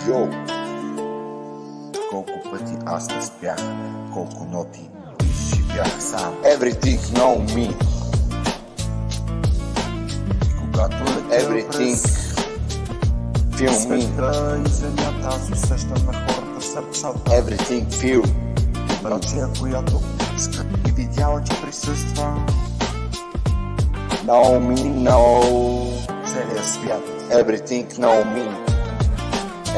Йоу! Колко пъти аз не спях, колко ноти изживях сам. Everything know me. Когато everything feel me. Света и земята, аз усещам на хората сърцата. Everything feel. Вибрация, която иска и видяла, че присъства. Know me, know. Целият свят. Everything know me.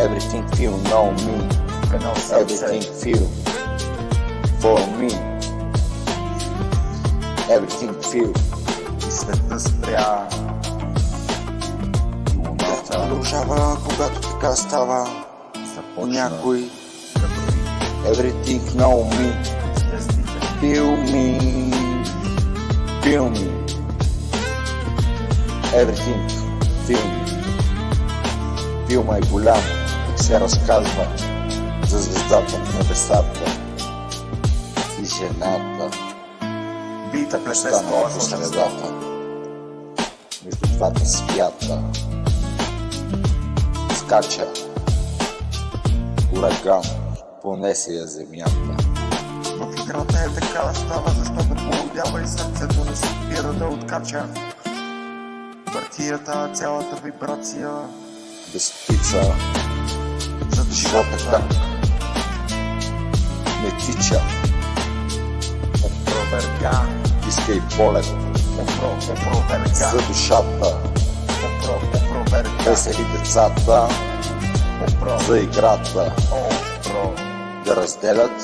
Everything feel know me. В едно сърце. Everything feel for me. Everything feel. И света спря. И луната Продължава, когато така става. започна Някой. да брои Everything know me. звездите. Feel me. Feel me. Everything feel me. Feel my голям. И се разказва за звездата в небесата и жената. Бита плесе Стана своя по слънчев средата между двата свята. Скача ураган, понесе я земята. В играта е така става, защото полудява и сърцето не спира да откача. Партията, цялата вибрация, Без птица за да живота не тича. опроверга, Иска и полет опроверга, за душата. опроверга, Весели децата за играта. Да разделят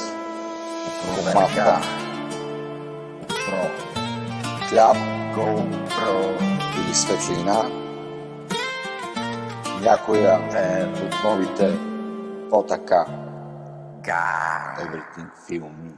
опроверга, хляб опроверга, или светлина. Някоя от новите по-така. Everything feel me.